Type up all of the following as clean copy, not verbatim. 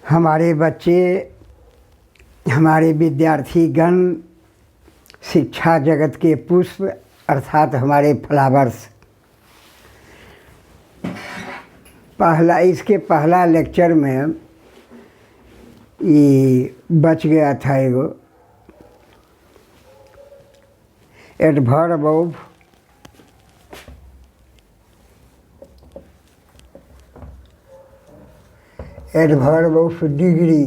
हमारे बच्चे, हमारे विद्यार्थीगण शिक्षा जगत के पुष्प अर्थात हमारे फ्लावर्स। इसके पहला लेक्चर में ये बच गया था एगो एडवर्ब ऑफ डिग्री।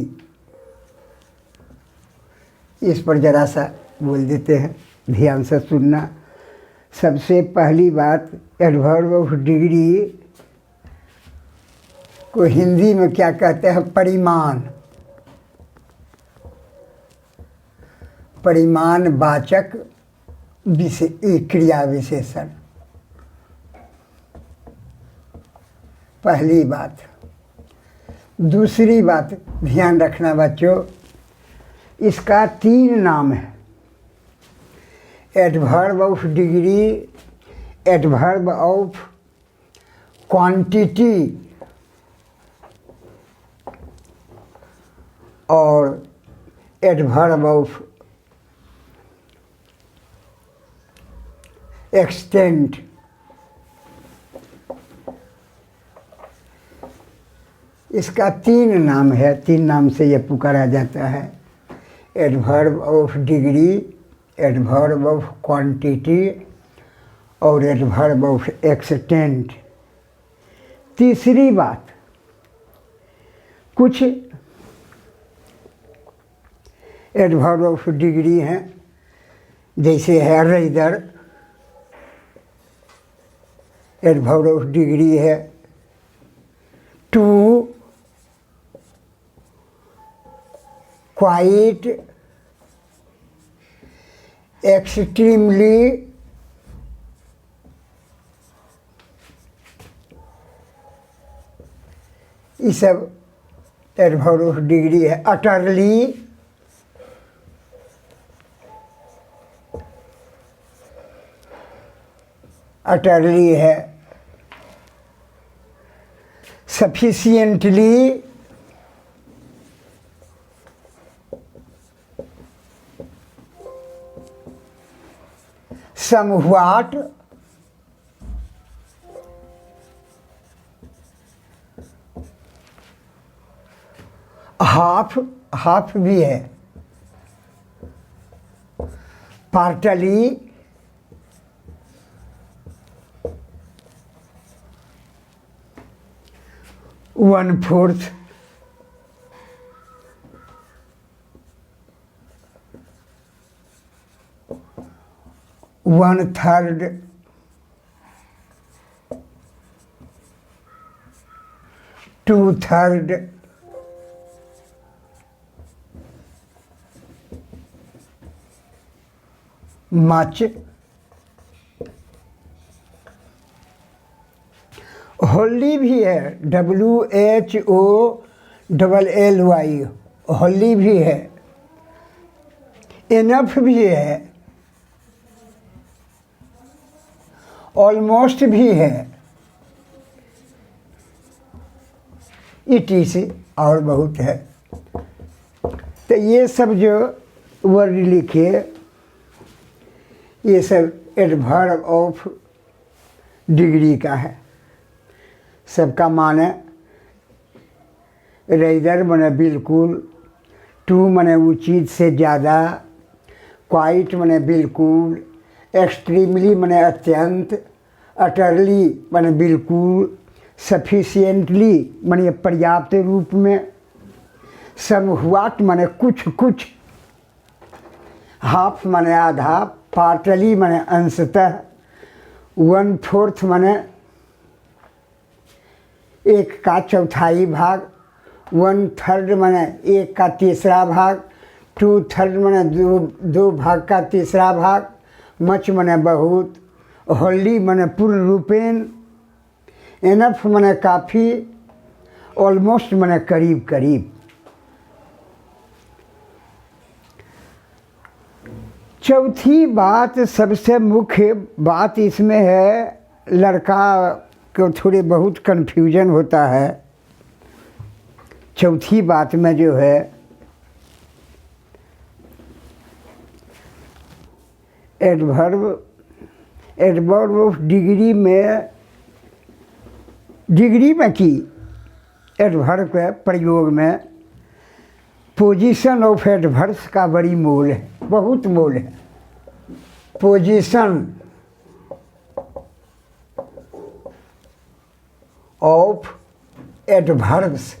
इस पर ज़रा सा बोल देते हैं, ध्यान से सुनना। सबसे पहली बात, एडवर्ब ऑफ डिग्री को हिंदी में क्या कहते हैं? परिमाण। परिमाणवाचक क्रिया विशेषण। पहली बात। दूसरी बात ध्यान रखना बच्चों, इसका 3 नाम है। Adverb of degree, adverb of quantity और एडवर्ब ऑफ एक्सटेंट। इसका 3 नाम है, 3 नाम से यह पुकारा जाता है। Adverb of degree, adverb of quantity और एडवर्ब ऑफ एक्सटेंट। तीसरी बात, कुछ एडवर्ब ऑफ डिग्री हैं, जैसे है रेदर। एडवर्ब ऑफ डिग्री है टू, क्वाइट, एक्सट्रीमली, ये सब एडवर्ब ऑफ डिग्री है। अटरली, अटरली है। सफिशिएंटली, समव्हाट, हाफ भी है। Partly, 1/4, one-third, 2/3, much। होली भी है, WHOLLY, होली भी है। इनफ भी है, ऑलमोस्ट भी है, इट इज और बहुत है। तो ये सब जो वर्ड लिखे, ये सब एडवर्ब ऑफ डिग्री का है। सबका माने रेदर माने बिल्कुल, टू माने उचित से ज़्यादा, क्वाइट माने बिल्कुल, एक्सट्रीमली माने अत्यंत, अटरली माने बिल्कुल, सफिशिएंटली माने पर्याप्त रूप में, समव्हाट माने कुछ कुछ, हाफ माने आधा, पार्टली माने अंशतः, 1/4 माने 1/4 भाग, 1/3 माने 1/3 भाग, 2/3 माने 2 भाग का 3 भाग, मच माने बहुत, होली माने पूर्ण रूपेण, इनफ माने काफ़ी, ऑलमोस्ट माने करीब करीब। चौथी बात, सबसे मुख्य बात इसमें है, लड़का को थोड़े बहुत कन्फ्यूजन होता है चौथी बात में जो है एडवर्ब ऑफ डिग्री में की एडवर्ब के प्रयोग में पोजीशन ऑफ एडवर्ब्स का बड़ी मोल है, बहुत मोल है। पोजीशन ऑफ एडवर्ब्स,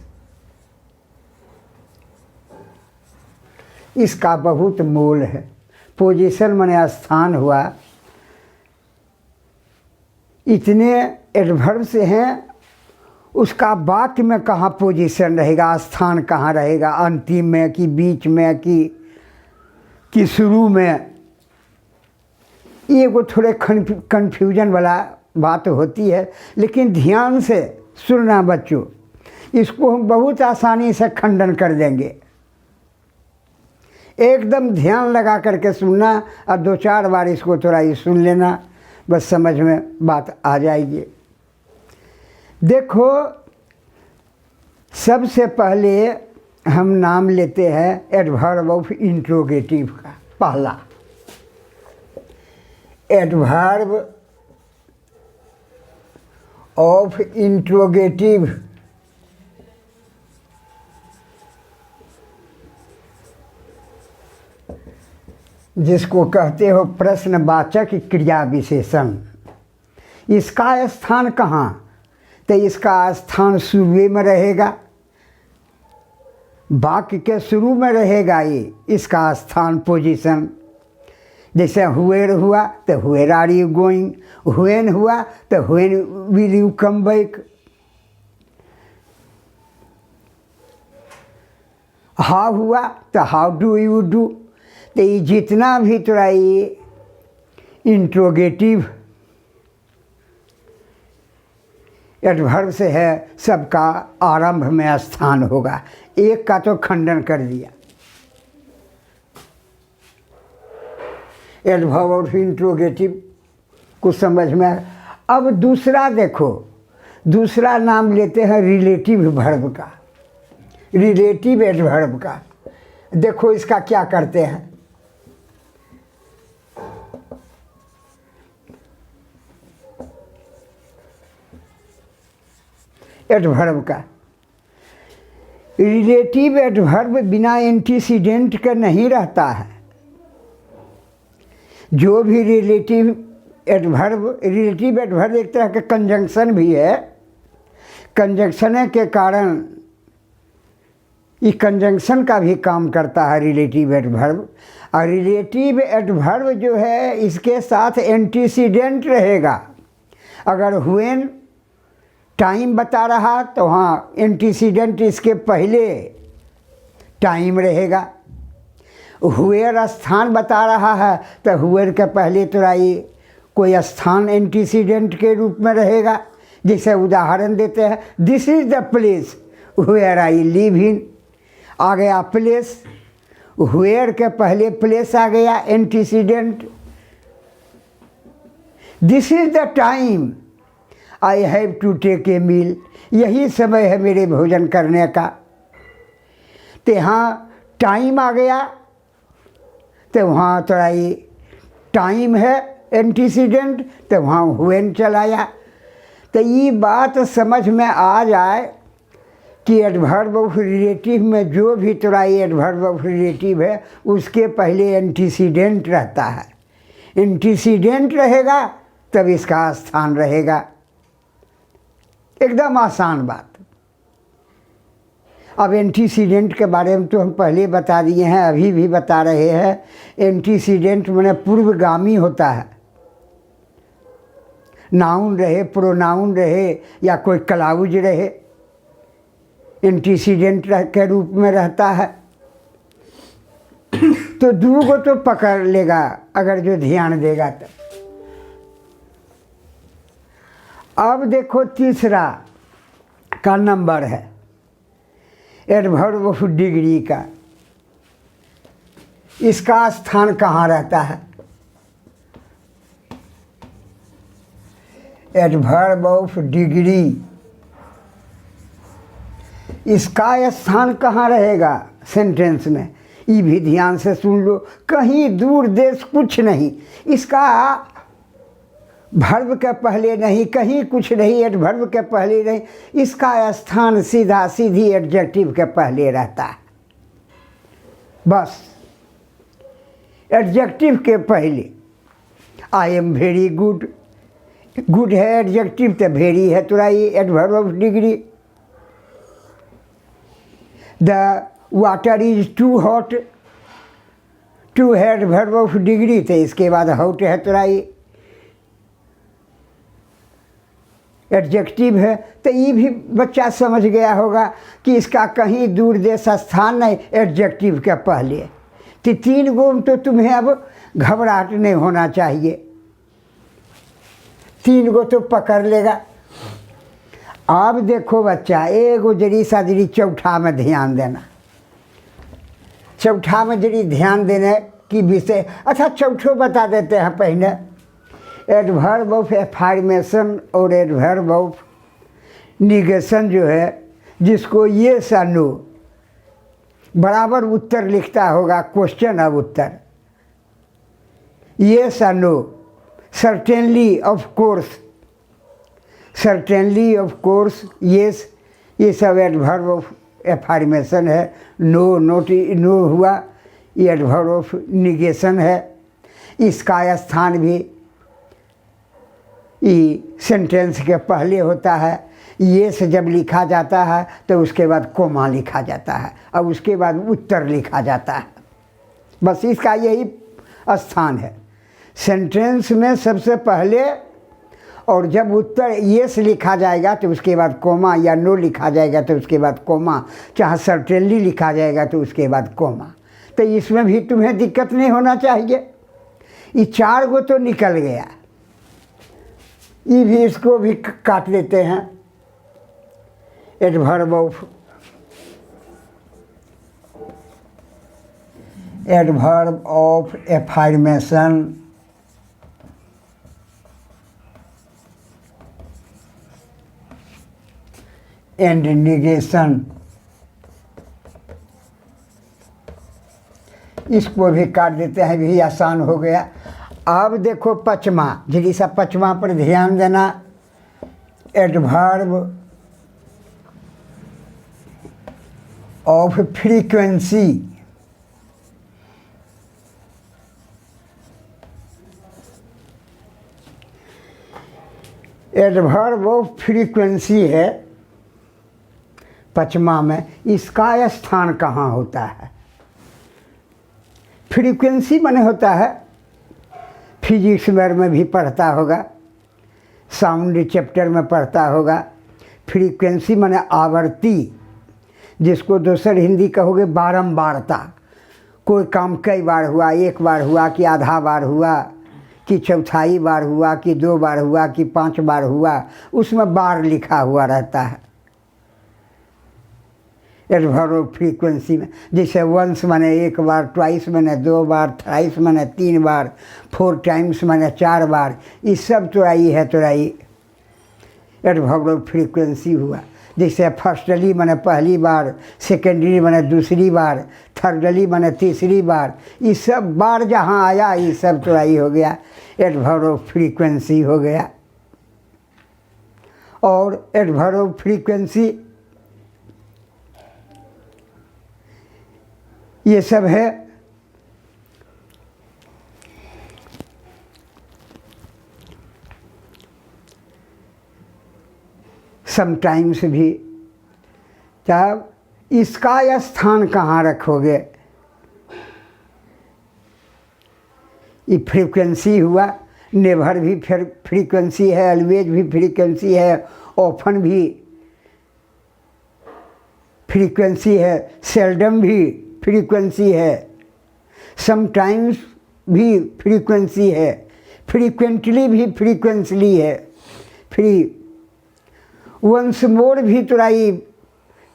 इसका बहुत मोल है। पोजीशन माने स्थान हुआ, इतने एडवर्ब्स हैं, उसका वाक्य में कहाँ पोजीशन रहेगा, स्थान कहाँ रहेगा, अंतिम में कि बीच में कि शुरू में, ये वो थोड़े कन्फ्यूजन वाला बात होती है। लेकिन ध्यान से सुनना बच्चों, इसको हम बहुत आसानी से खंडन कर देंगे। एकदम ध्यान लगा करके सुनना और 2-4 बार इसको थोड़ा ही सुन लेना, बस समझ में बात आ जाएगी। देखो, सबसे पहले हम नाम लेते हैं एडवर्ब ऑफ इंट्रोगेटिव का। पहला एडवर्ब ऑफ इंट्रोगेटिव, जिसको कहते हो प्रश्नवाचक क्रिया विशेषण। इसका स्थान कहाँ? तो इसका स्थान शुरू में रहेगा, वाक्य के शुरू में रहेगा। ये इसका स्थान पोजीशन, जैसे हुएर हुआ तो हुएर आर यू गोइंग, व्हेन हुआ तो when will you come back, how हुआ तो हाउ डू यू डू। तो ये जितना भी थोड़ा ये इंट्रोगेटिव एडवर्ब से है, सबका आरंभ में स्थान होगा। एक का तो खंडन कर दिया, एडवर्ब ऑफ इंट्रोगेटिव को समझ में। अब दूसरा देखो, दूसरा नाम लेते हैं रिलेटिव वर्ब का, रिलेटिव एडवर्ब का। देखो इसका क्या करते हैं। एडवर्ब का रिलेटिव एडवर्ब बिना एंटीसीडेंट का नहीं रहता है। जो भी रिलेटिव एडवर्ब एक तरह का कंजंक्शन भी है। कंजंक्शन के कारण ये कंजंक्शन का भी काम करता है रिलेटिव एडवर्ब। और रिलेटिव एडवर्ब जो है, इसके साथ एंटीसीडेंट रहेगा। अगर व्हेन टाइम बता रहा तो हाँ एंटीसीडेंट इसके पहले टाइम रहेगा। हुएर स्थान बता रहा है तो हुएर के पहले तो ये कोई स्थान एंटीसीडेंट के रूप में रहेगा। जैसे उदाहरण देते हैं, this is the place where I live in, आ गया प्लेस, वेयर के पहले प्लेस आ गया antecedent. This is the time I have to take a meal, यही समय है मेरे भोजन करने का। तो यहाँ टाइम आ गया तो वहाँ थोड़ा ये टाइम है एंटीसीडेंट, तो वहाँ व्हेन चलाया। तो ये बात समझ में आ जाए कि एडवर्ब ऑफ रिलेटिव में जो भी थोड़ा ये एडवर्ब ऑफ रिलेटिव है, उसके पहले एंटीसीडेंट रहता है। एंटीसीडेंट रहेगा तब इसका स्थान रहेगा। एकदम आसान बात। अब एंटीसीडेंट के बारे में तो हम पहले बता दिए हैं, अभी भी बता रहे हैं। एंटीसीडेंट माने पूर्वगामी होता है। नाउन रहे, प्रोनाउन रहे या कोई क्लाउज रहे, एंटीसीडेंट के रूप में रहता है। तो दो को तो पकड़ लेगा अगर जो ध्यान देगा तो। अब देखो तीसरा का नंबर है एडवर्ब ऑफ डिग्री का। इसका स्थान कहाँ रहता है? एडवर्ब ऑफ डिग्री इसका स्थान कहाँ रहेगा सेंटेंस में, ये भी ध्यान से सुन लो। कहीं दूर देश कुछ नहीं, इसका वर्ब के पहले नहीं, कहीं कुछ नहीं एडवर्ब के पहले नहीं, इसका स्थान सीधा सीधी एडजेक्टिव के पहले रहता है। बस एडजेक्टिव के पहले। I am very good, good है एडजेक्टिव, तो वेरी है तुरा ये adverb of degree. The water is too hot, too है एडवर्ब ऑफ डिग्री, तो इसके बाद हॉट है तुरा ये एडजेक्टिव है। तो ये भी बच्चा समझ गया होगा कि इसका कहीं दूर देश स्थान नहीं, एडजेक्टिव के पहले। तो 3 गो तो तुम्हें अब घबराहट नहीं होना चाहिए, 3 गो तो पकड़ लेगा। अब देखो बच्चा, एगो जरी सा जरी चौथा में ध्यान देना, चौथा में जरी ध्यान देने की विषय। अच्छा चौथो बता देते हैं पहले। एडवर्ब ऑफ एफर्मेशन और एडवर्ब ऑफ निगेशन जो है, जिसको येस और नो बराबर उत्तर लिखता होगा, क्वेश्चन अब उत्तर, येस और no, certainly, of course, certainly, of course, yes, ये सब एडवर्ब ऑफ एफर्मेशन है। नो, नो हुआ, ये एडवर्ब ऑफ निगेशन है। इसका स्थान भी सेंटेंस के पहले होता है। ये से जब लिखा जाता है तो उसके बाद कोमा लिखा जाता है और उसके बाद उत्तर लिखा जाता है। बस इसका यही स्थान है सेंटेंस में सबसे पहले। और जब उत्तर ये से लिखा जाएगा तो उसके बाद कोमा, या नो लिखा जाएगा तो उसके बाद कोमा, चाहे सर्टेनली लिखा जाएगा तो उसके बाद कोमा। तो इसमें भी तुम्हें दिक्कत नहीं होना चाहिए। ये 4 गो तो निकल गया, ये भी, इसको भी काट लेते हैं। Adverb of affirmation and negation, इसको भी काट देते हैं, भी आसान हो गया। अब देखो पचमा, जरी सा पचमा पर ध्यान देना। Adverb of frequency, adverb of frequency है पचमा में। इसका स्थान कहाँ होता है? फ्रीक्वेंसी माने होता है, फिजिक्स में भी पढ़ता होगा, साउंड चैप्टर में पढ़ता होगा। फ्रीक्वेंसी माने आवृत्ति, जिसको दूसर हिंदी कहोगे बारंबारता। कोई काम कई बार हुआ, 1 बार हुआ कि आधा बार हुआ कि चौथाई बार हुआ कि 2 बार हुआ कि 5 बार हुआ, उसमें बार लिखा हुआ रहता है एडवर्ब फ्रीक्वेंसी में। जैसे वंस माने 1 बार, ट्वाइस माने 2 बार, थ्राइस माने 3 बार, 4 टाइम्स माने 4 बार। ये सब तोड़ाई है, तोड़ाई एडवर्ब फ्रीक्वेंसी हुआ। जैसे फर्स्टली माने पहली बार, सेकेंडली माने दूसरी बार, थर्डली माने तीसरी बार। ये सब बार जहाँ आया ये सब तोड़ाई हो गया, एडवर्ब फ्रीक्वेंसी हो गया। और एडवर्ब फ्रीक्वेंसी ये सब है। समटाइम्स भी। तब इसका स्थान कहाँ रखोगे? ये फ्रीक्वेंसी हुआ। नेवर भी फिर फ्रीक्वेंसी है, ऑलवेज भी फ्रीक्वेंसी है, ऑफन भी फ्रीक्वेंसी है, सेल्डम भी फ्रीक्वेंसी है, समटाइम्स भी फ्रीक्वेंसी है, फ्रीक्वेंटली भी फ्रीक्वेंसली है, वंस मोर भी तुराई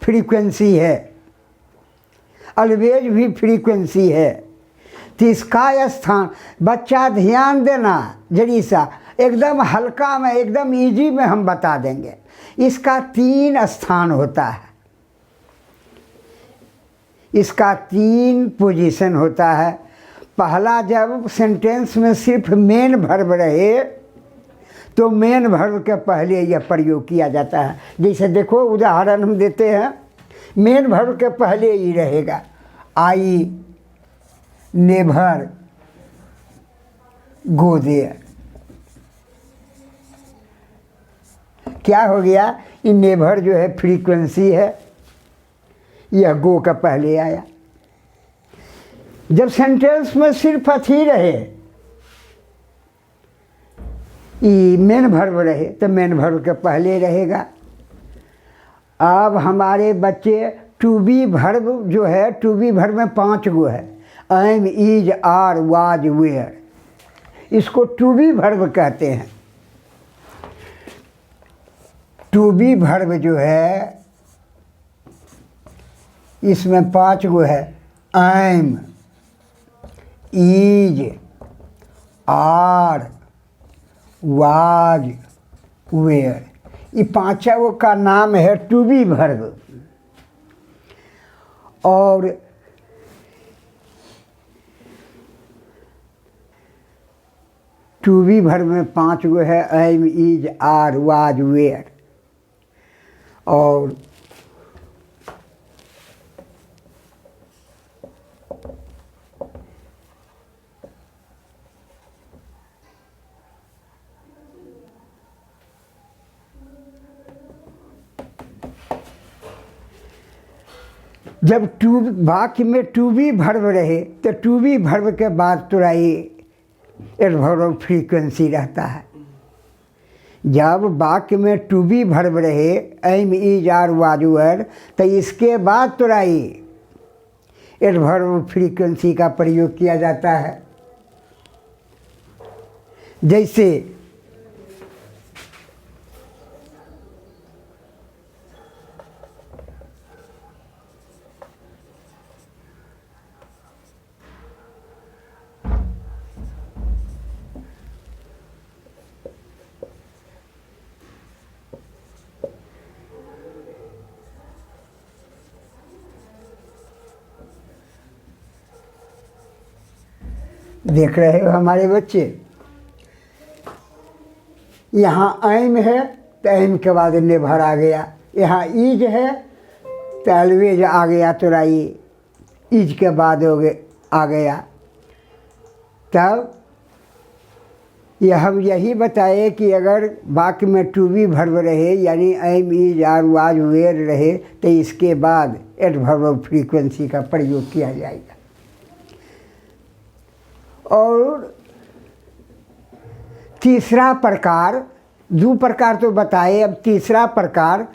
फ्रीक्वेंसी है, ऑलवेज भी फ्रीक्वेंसी है। तो इसका स्थान बच्चा ध्यान देना, जरी सा एकदम हल्का में, एकदम इजी में हम बता देंगे। इसका 3 स्थान होता है। इसका 3 पोजीशन होता है। पहला, जब सेंटेंस में सिर्फ मेन वर्ब रहे तो मेन वर्ब के पहले यह प्रयोग किया जाता है। जैसे देखो उदाहरण हम देते हैं, मेन वर्ब के पहले ही रहेगा आई नेवर गो देयर। क्या हो गया, ये नेवर जो है फ्रीक्वेंसी है, यह गो का पहले आया। जब सेंटेंस में सिर्फ अथी रहे, ये मेन वर्ब रहे तो मेन वर्ब के पहले रहेगा। अब हमारे बच्चे टू बी वर्ब जो है, टू बी वर्ब में 5 गो है, am, is, are, was, were, इसको टू बी वर्ब कहते हैं। टू बी वर्ब जो है इसमें 5 गो है, am, is, are, was, were, ये 5 का नाम है टू बी वर्ब। और टू बी वर्ब में 5 गो है, am, is, are, was, were. और जब टू वाक्य में टू बी वर्ब रहे तो टू बी वर्ब के बाद तुरंत एडवर्ब फ्रीक्वेंसी रहता है। जब वाक्य में टू बी वर्ब रहे, am, is, are, was, were, तो इसके बाद तुरंत एडवर्ब फ्रीक्वेंसी का प्रयोग किया जाता है। जैसे देख रहे हो हमारे बच्चे, यहाँ एम है तो एम के बाद नेवर आ गया, यहाँ इज है तो ऑलवेज आ गया, तुरंत इज के बाद आ गया। तब यह हम यही बताए कि अगर वाक्य में टू बी वर्ब रहे यानी am, is, are, was, were रहे तो इसके बाद एडवर्ब फ्रीक्वेंसी का प्रयोग किया जाएगा। और तीसरा प्रकार, 2 प्रकार तो बताए, अब तीसरा प्रकार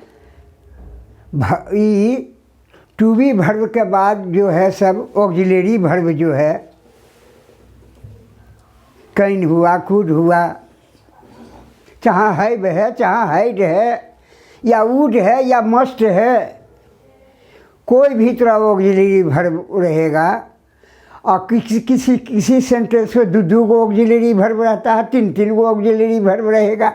टू बी वर्ब के बाद जो है सब ऑक्सिलरी वर्ब जो है, कैन हुआ, कुड हुआ, चाहे हैव है, चाहे हैड है, या वुड है, या मस्ट है, कोई भी तरह ऑक्सिलरी वर्ब रहेगा। और किसी सेंटेंस में 2 गो ऑक्सिलरी वर्ब रहता है, 3 गो ऑक्सिलरी वर्ब रहेगा।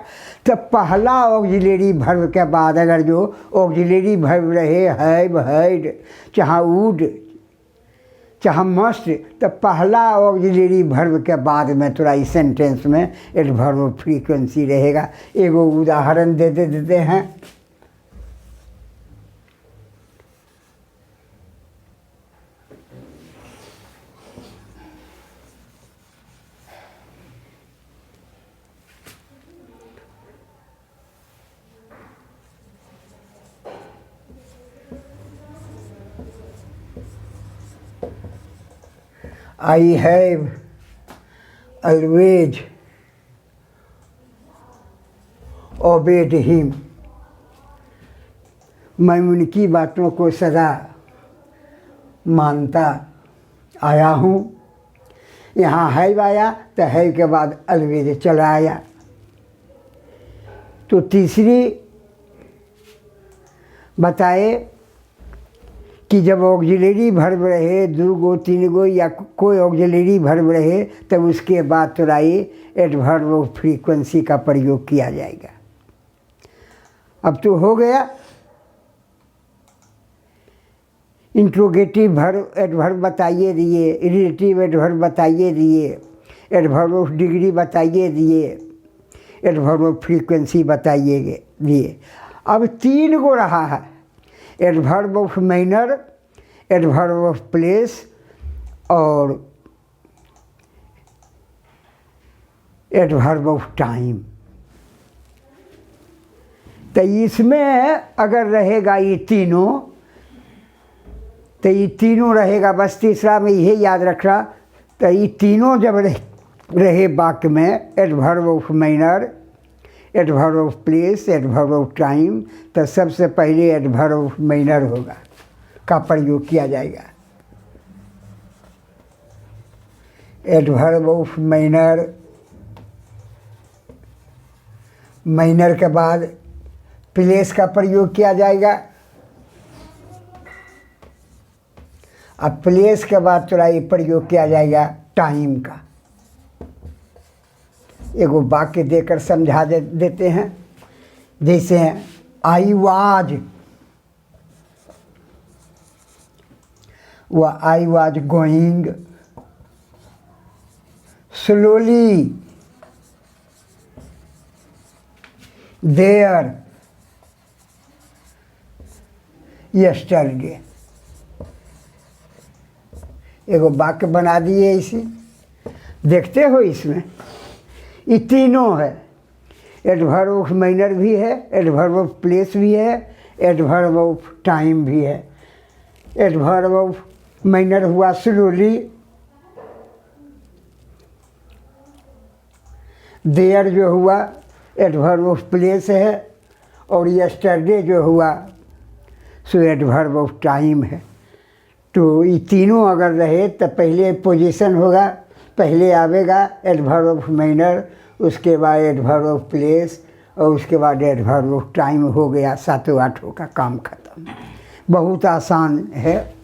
तो पहला ऑक्सिलरी वर्ब के बाद अगर जो ऑक्सिलरी वर्ब रहे, हैव, हैड, चाहे वुड, चाहे मस्ट, तो पहला ऑक्सिलरी वर्ब के बाद में थोड़ा इस सेंटेंस में एडवर्ब फ्रीक्वेंसी रहेगा। एगो उदाहरण देते हैं। I have always obeyed him। मैं उनकी बातों को सदा मानता आया हूँ। यहाँ हैव आया तो हैव के बाद अलवेज चला आया। तो तीसरी बताए कि जब ऑक्सिलरी वर्ब रहे, 2 गो 3 गो या कोई ऑक्सिलरी वर्ब रहे तब उसके बाद तुरंत एडवर्ब फ्रीक्वेंसी का प्रयोग किया जाएगा। अब तो हो गया। इंट्रोगेटिव वर्ब एडवर्ब बताइए दिए, रिलेटिव एडवर्ब बताइए दिए, एडवर्ब ऑफ डिग्री बताइए दिए, एडवर्ब ऑफ फ्रीक्वेंसी बताइए दिए। अब 3 गो रहा है, adverb of manner, adverb of place और एडवर्ब ऑफ टाइम। तो इसमें अगर रहेगा ये तीनों, तो ये तीनों रहेगा, बस तीसरा में यही याद रखना। तो ये तीनों जब रहे वाक्य में, adverb of manner, adverb of place, adverb of time, तो सबसे पहले एडवर्ब ऑफ मैनर होगा का प्रयोग किया जाएगा। एडवर्ब ऑफ मैनर, मैनर के बाद प्लेस का प्रयोग किया जाएगा। अब प्लेस के बाद थोड़ा ये प्रयोग किया जाएगा टाइम का। एगो वाक्य देकर समझा देते हैं, जैसे I was, I was going slowly there yesterday. एगो वाक्य बना दिए इसी, देखते हो इसमें ये तीनों है, एडवर्ब ऑफ मैनर भी है, एडवर्ब ऑफ प्लेस भी है, एडवर्ब ऑफ टाइम भी है। एडवर्ब ऑफ मैनर हुआ स्लोली, देयर जो हुआ एडवर्ब ऑफ प्लेस है, और यस्टरडे जो हुआ सो एडवर्ब ऑफ टाइम है। तो ये तीनों अगर रहे तो पहले पोजीशन होगा, पहले आवेगा एडवर्ब ऑफ मैनर, उसके बाद एडवर्ब ऑफ प्लेस और उसके बाद एडवर्ब ऑफ टाइम हो गया। 7-8 का काम खत्म। बहुत आसान है,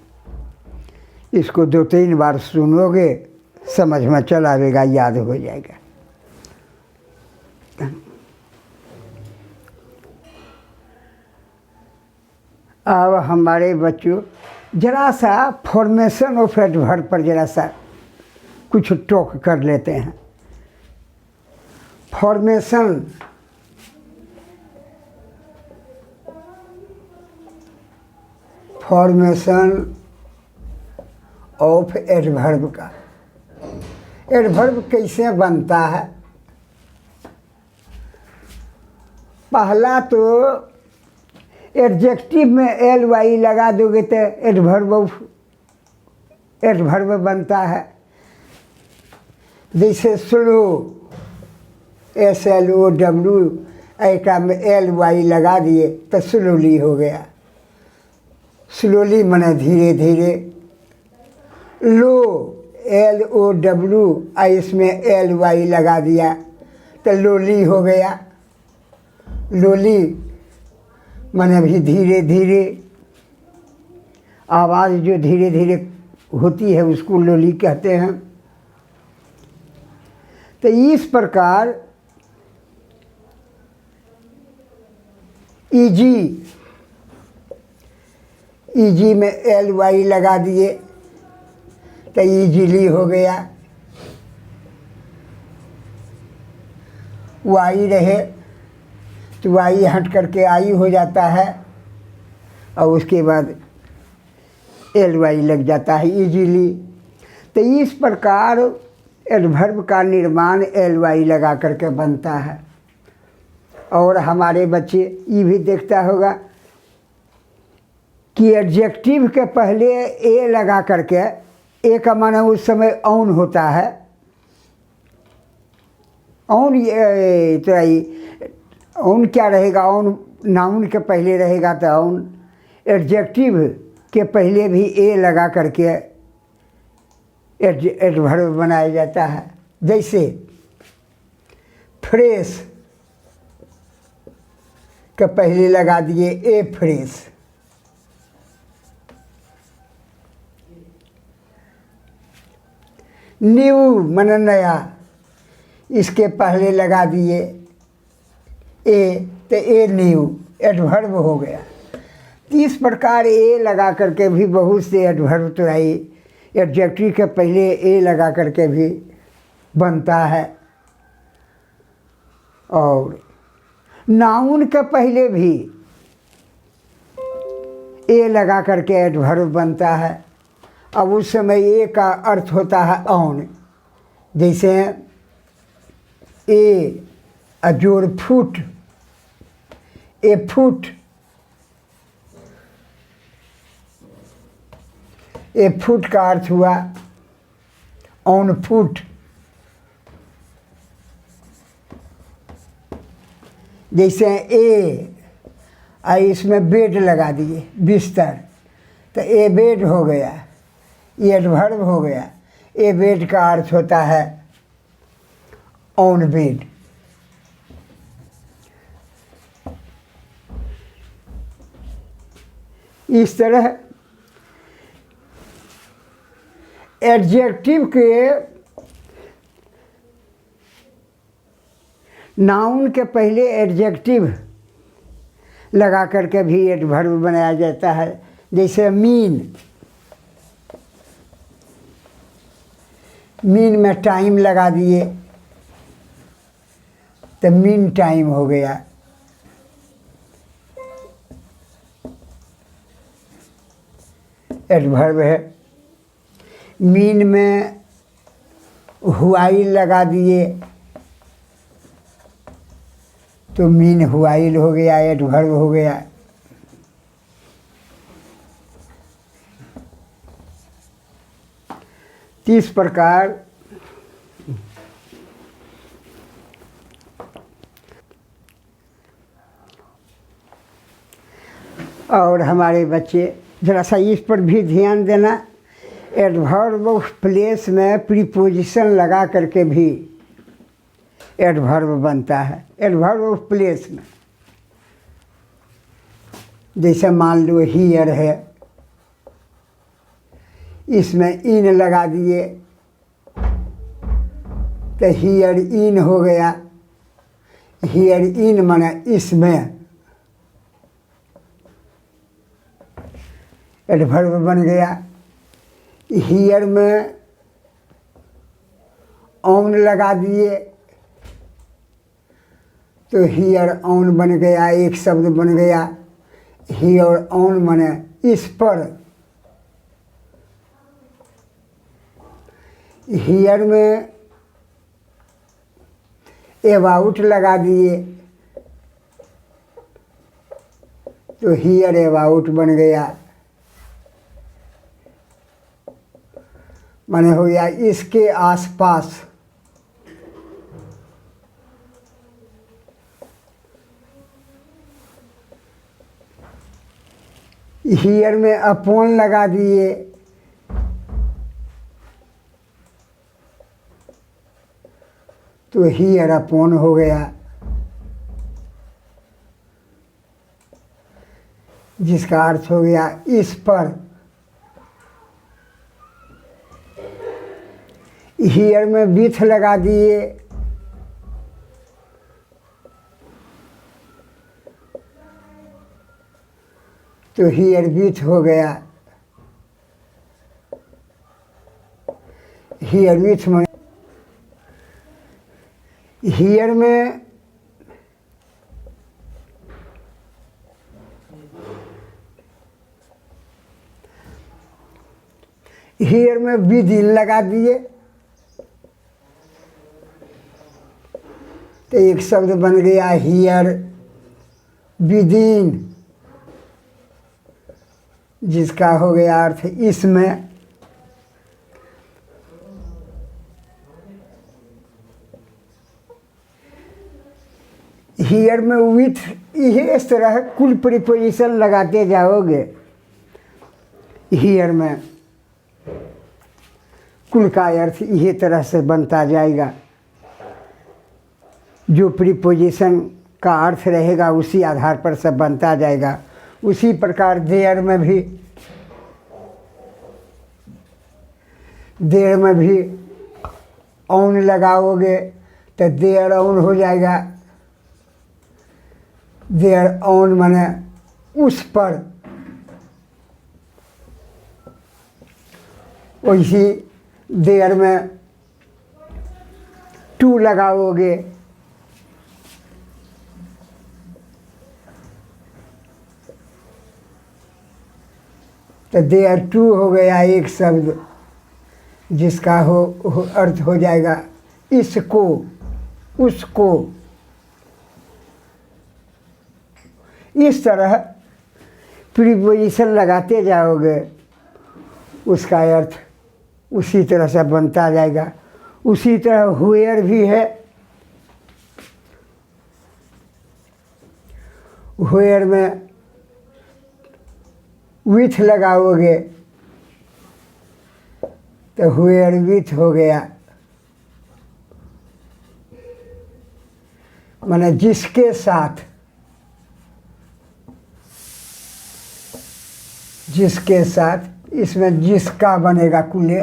इसको 2-3 बार सुनोगे समझ में चल आवेगा, याद हो जाएगा। अब हमारे बच्चों जरा सा फॉर्मेशन ऑफ एडवर्ब पर जरा सा कुछ टॉक कर लेते हैं। फॉर्मेशन ऑफ एडवर्ब का, एडवर्ब कैसे बनता है। पहला तो एडजेक्टिव में ly लगा दोगे तो एडवर्ब बनता है। जैसे स्लो, SLOW, ऐका में ly लगा दिए तो स्लोली हो गया। स्लोली माने धीरे धीरे। लो, LOW, इसमें ly लगा दिया तो लोली हो गया। लोली माने भी धीरे धीरे, आवाज़ जो धीरे धीरे होती है उसको लोली कहते हैं। तो इस प्रकार ईजी में ly लगा दिए तो ईजिली हो गया। वाई रहे तो वाई हट करके आई हो जाता है, और उसके बाद ly लग जाता है ईजिली। तो इस प्रकार एडवर्ब का निर्माण ly लगा करके बनता है। और हमारे बच्चे ये भी देखता होगा कि एडजेक्टिव के पहले ए लगा करके, ए का माने उस समय ऑन होता है। ऑन तो ऑन क्या रहेगा, ऑन नाउन के पहले रहेगा तो ऑन। एडजेक्टिव के पहले भी ए लगा करके एडवर्ब बनाया जाता है। जैसे फ्रेश के पहले लगा दिए ए फ्रेश। न्यू माने नया, इसके पहले लगा दिए ए तो ए न्यू, एडवर्ब हो गया। इस प्रकार ए लगा करके भी बहुत से एडवर्ब तो आई। एडजेक्टिव के पहले ए लगा करके भी बनता है और नाउन के पहले भी ए लगा करके एडवर्ब बनता है। अब उस समय ए का अर्थ होता है ऑन, जैसे ए जोड़ फुट, ए फुट, ए फुट का अर्थ हुआ ऑन फुट। जैसे ए इसमें बेड लगा दिए, बिस्तर, तो ए बेड हो गया, ये एडवर्ब हो गया। ए बेड का अर्थ होता है ऑन बेड। इस तरह एडजेक्टिव के नाउन के पहले एडजेक्टिव लगा करके भी एडवर्ब बनाया जाता है। जैसे मीन, मीन में टाइम लगा दिए तो मीन टाइम हो गया। एडवर्ब है। मीन में हुआइल लगा दिए तो मीन हुआइल हो गया, एडवर्ब हो गया। इस प्रकार और हमारे बच्चे ज़रा सा इस पर भी ध्यान देना। एडवर्ब ऑफ प्लेस में प्रीपोजिशन लगा करके भी एडवर्ब बनता है। एडवर्ब ऑफ प्लेस में जैसे मान लो हियर है, इसमें इन लगा दिए तो हियर इन हो गया। हियर इन माने इसमें, एडवर्ब बन गया। हियर में ऑन लगा दिए तो हियर ऑन बन गया, एक शब्द बन गया। हियर ऑन माने इस पर। हियर में अबाउट लगा दिए तो हियर अबाउट बन गया, माने हो गया इसके आसपास। हियर में अपॉन लगा दिए तो हियर अपॉन हो गया, जिसका अर्थ हो गया इस पर। हियर में विथ लगा दिए तो हियर विथ हो गया। हियर विथ में, हियर में हियर में विद इन लगा दिए तो एक शब्द बन गया हियर विदिन, जिसका हो गया अर्थ इसमें। हियर में विथ, यह इस तरह कुल प्रीपोजिशन लगाते जाओगे। हियर में कुल का अर्थ यही तरह से बनता जाएगा। जो प्रीपोजिशन का अर्थ रहेगा उसी आधार पर सब बनता जाएगा। उसी प्रकार देयर में भी, देयर में भी ऑन लगाओगे तो देयर ऑन हो जाएगा। देयर ऑन माने उस पर, वैसी देर में टू लगाओगे तो देयर टू हो गया एक शब्द जिसका अर्थ हो जाएगा इसको, उसको। इस तरह प्रीपोजिशन लगाते जाओगे, उसका अर्थ उसी तरह से बनता जाएगा। उसी तरह हुएर भी है। हुएर में विथ लगाओगे तो हुएर विथ हो गया, माने जिसके साथ, जिसके साथ। इसमें जिसका बनेगा कुले।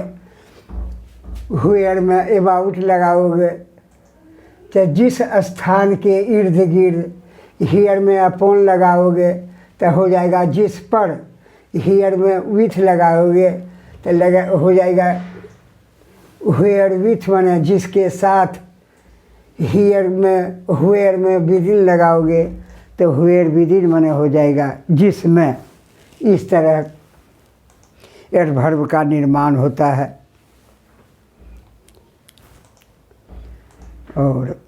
हुएर में अबाउट लगाओगे तो जिस स्थान के इर्द गिर्द। हियर में अपॉन लगाओगे तो हो जाएगा जिस पर। हियर में विथ लगाओगे तो हो जाएगा हुएर विथ, माने जिसके साथ। हियर में हुएर में विदिन लगाओगे तो हुएर विदिन माने हो जाएगा जिसमें। इस तरह एडवर्ब का निर्माण होता है। और